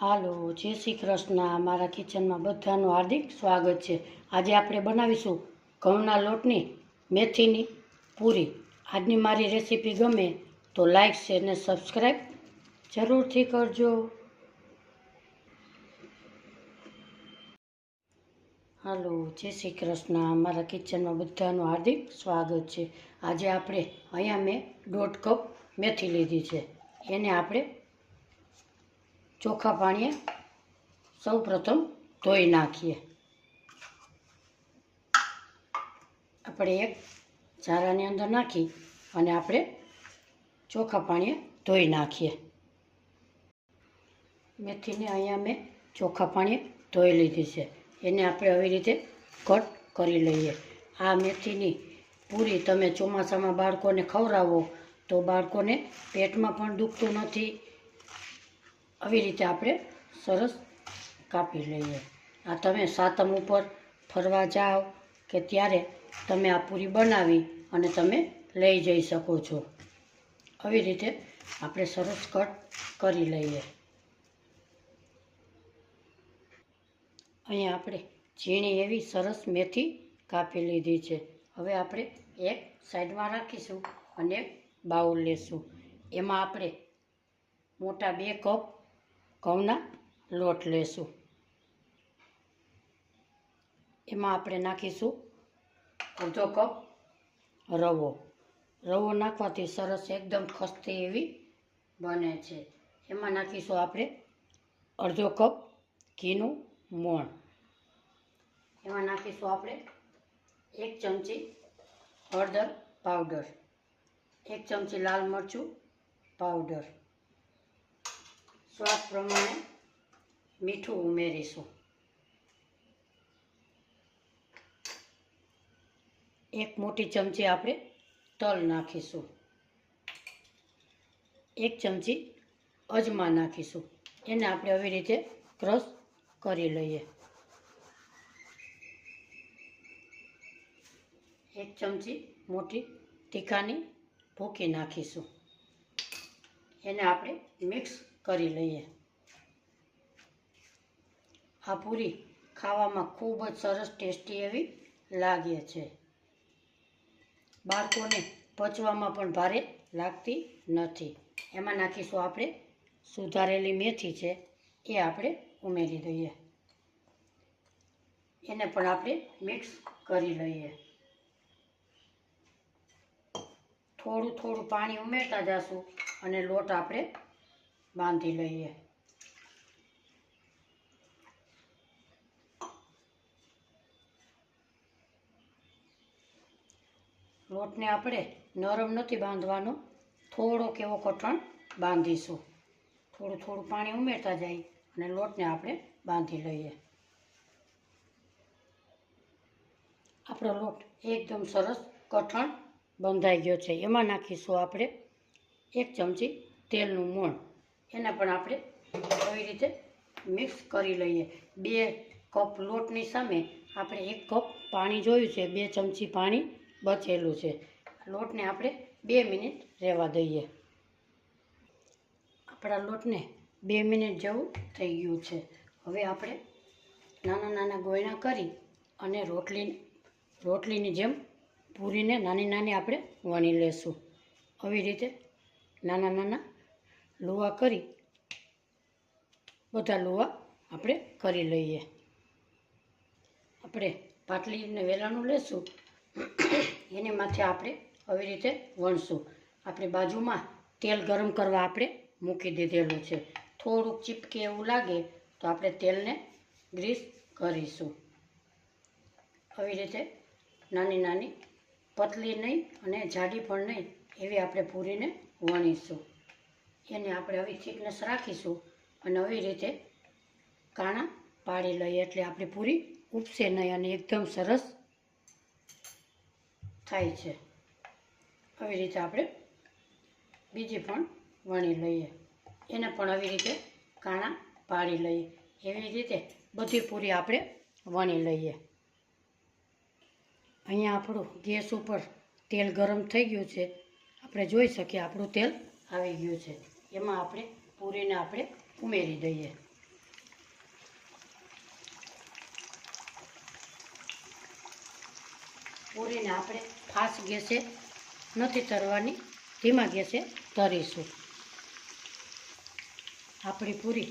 હાલો, જય શ્રી કૃષ્ણ। મારા કિચનમાં બધાનું હાર્દિક સ્વાગત છે। આજે આપણે બનાવીશું ઘઉંના લોટની મેથીની પૂરી। આજની મારી રેસીપી ગમે તો લાઈક શેર ને સબસ્ક્રાઈબ જરૂરથી કરજો। હાલો, જય શ્રી કૃષ્ણ। મારા કિચનમાં બધાનું હાર્દિક સ્વાગત છે। આજે આપણે અહીંયા મેં 1.5 કપ મેથી લીધી છે। એને આપણે ચોખ્ખા પાણીએ સૌ પ્રથમ ધોઈ નાખીએ। આપણે એક ઝારાની અંદર નાખી અને આપણે ચોખ્ખા પાણીએ ધોઈ નાખીએ। મેથીને અહીંયા મેં ચોખ્ખા પાણીએ ધોઈ લીધી છે। એને આપણે આવી રીતે કટ કરી લઈએ। આ મેથીની પૂરી તમે ચોમાસામાં બાળકોને ખવડાવો તો બાળકોને પેટમાં પણ દુખતું નથી। આવી રીતે આપણે સરસ કાપી લઈએ। આ તમે સાતમ ઉપર ફરવા જાઓ કે ત્યારે તમે આ પૂરી બનાવી અને તમે લઈ જઈ શકો છો। આવી રીતે આપણે સરસ કટ કરી લઈએ। અહીંયા આપણે ઝીણી એવી સરસ મેથી કાપી લીધી છે। હવે આપણે એક સાઈડમાં રાખીશું અને બાઉલ લેશું। એમાં આપણે મોટા 2 કપ ઘઉંના લોટ લેશું। એમાં આપણે નાખીશું અડધો કપ રવો। રવો નાખવાથી સરસ એકદમ ખસ્તી એવી બને છે। એમાં નાખીશું આપણે અડધો કપ ઘીનું મોણ। એમાં નાખીશું આપણે 1 ચમચી હળદર પાવડર, 1 ચમચી લાલ મરચું પાવડર, સ્વાદ પ્રમાણે મીઠું ઉમેરીશું। 1 મોટી ચમચી આપણે તલ નાખીશું। 1 ચમચી અજમા નાખીશું। એને આપણે આવી રીતે ક્રશ કરી લઈએ। 1 ચમચી મોટી તીખાની ભૂકી નાખીશું। એને આપણે મિક્સ કરી લઈએ। આ પૂરી ખાવામાં ખૂબ જ સરસ ટેસ્ટી એવી લાગે છે। બાળકોને પચવામાં પણ ભારે લાગતી નથી। એમાં નાખીશું આપણે સુધારેલી મેથી છે એ આપણે ઉમેરી દઈએ। એને પણ આપણે મિક્સ કરી લઈએ। થોડું થોડું પાણી ઉમેરતા જઈશું અને લોટ આપણે બાંધી લઈએ। લોટને આપણે નરમ નથી બાંધવાનો, થોડોક એવો કઠણ બાંધીશું। થોડું થોડું પાણી ઉમેરતા જઈ અને લોટને આપણે બાંધી લઈએ। આપણો લોટ એકદમ સરસ કઠણ બંધાઈ ગયો છે। એમાં નાખીશું આપણે 1 ચમચી તેલનું મોણ। એને પણ આપણે આવી રીતે મિક્સ કરી લઈએ। 2 કપ લોટની સામે આપણે 1 કપ પાણી જોયું છે, 2 ચમચી પાણી બચેલું છે। લોટને આપણે 2 મિનિટ રહેવા દઈએ। આપણા લોટને 2 મિનિટ જેવું થઈ ગયું છે। હવે આપણે નાના નાના ગોયણા કરી અને રોટલીની જેમ પૂરીને નાની નાની આપણે વણી લેશું। આવી રીતે નાના નાના લુવા કરી બધા લુવા આપણે કરી લઈએ। આપણે પાટલીને વેલણું લેશું, એની માથે આપણે આવી રીતે વણશું। આપણે બાજુમાં તેલ ગરમ કરવા આપણે મૂકી દીધેલું છે। થોડુંક ચીપકે એવું લાગે તો આપણે તેલને ગ્રીસ કરીશું। આવી રીતે નાની નાની, પતલી નહીં અને જાડી પણ નહીં એવી આપણે પૂરીને વણીશું। એને આપણે આવી થિકનેસ રાખીશું અને આવી રીતે કાણા પાડી લઈએ એટલે આપણી પૂરી ઉપસે નહીં અને એકદમ સરસ થાય છે। આવી રીતે આપણે બીજી પણ વણી લઈએ। એને પણ આવી રીતે કાણા પાડી લઈએ। એવી રીતે બધી પૂરી આપણે વણી લઈએ। અહીંયા આપણું ગેસ ઉપર તેલ ગરમ થઈ ગયું છે। આપણે જોઈ શકીએ આપણું તેલ આવી ગયું છે। એમાં આપણે પૂરીને આપણે ઉમેરી દઈએ। પૂરીને આપણે ફાસ્ટ ગેસે નથી તરવાની, ધીમા ગેસે તરીશું. આપણી પૂરી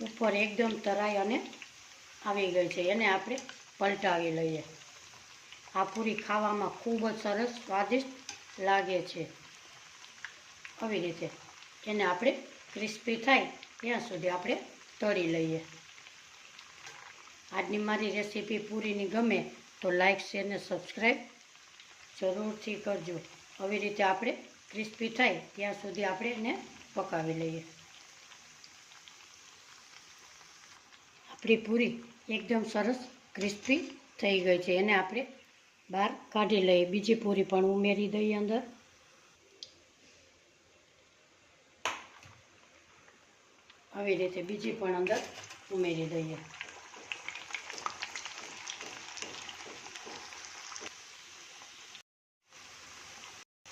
ઉપર એકદમ તરાઈ અને આવી ગઈ છે. એને આપણે પલટાવી લઈએ. આ પૂરી ખાવામાં ખૂબ જ સરસ સ્વાદિષ્ટ લાગે છે. આવી રીતે એને આપણે ક્રિસ્પી થાય ત્યાં સુધી આપણે તળી લઈએ. આજની મારી રેસીપી પૂરીની ગમે તો લાઈક, શેર ને સબસ્ક્રાઈબ જરૂરથી કરજો. આવી રીતે આપણે ક્રિસ્પી થાય ત્યાં સુધી આપણે એને પકાવી લઈએ. આપણી પૂરી એકદમ સરસ ક્રિસ્પી થઈ ગઈ છે. એને આપણે બહાર કાઢી લઈએ. બીજી પૂરી પણ ઉમેરી દઈએ અંદર. આવી રીતે બીજી પણ અંદર ઉમેરી દઈએ.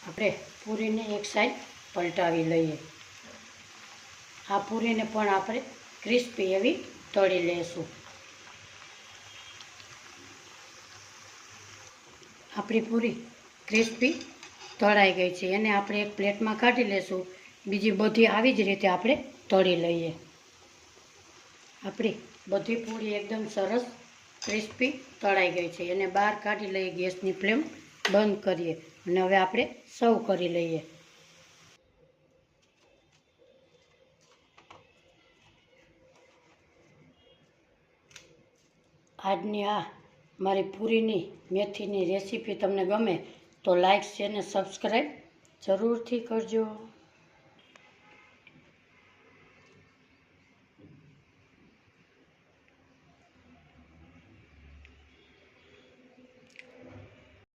આપણે પૂરીને એક સાઈડ પલટાવી લઈએ. આ પૂરીને પણ આપણે ક્રિસ્પી એવી તળી લઈશું. આપણી પૂરી ક્રિસ્પી તળાઈ ગઈ છે. એને આપણે એક પ્લેટમાં કાઢી લઈશું. બીજી બધી આવી જ રીતે આપણે તળી લઈએ. આપણી બધી પૂરી એકદમ સરસ ક્રિસ્પી તળાઈ ગઈ છે. એને બહાર કાઢી લઈએ. ગેસની ફ્લેમ બંધ કરીએ અને હવે આપણે સર્વ કરી લઈએ. આજની આ મારી પૂરીની મેથીની રેસીપી તમને ગમે તો લાઈક, શેર ને સબસ્ક્રાઈબ જરૂરથી કરજો.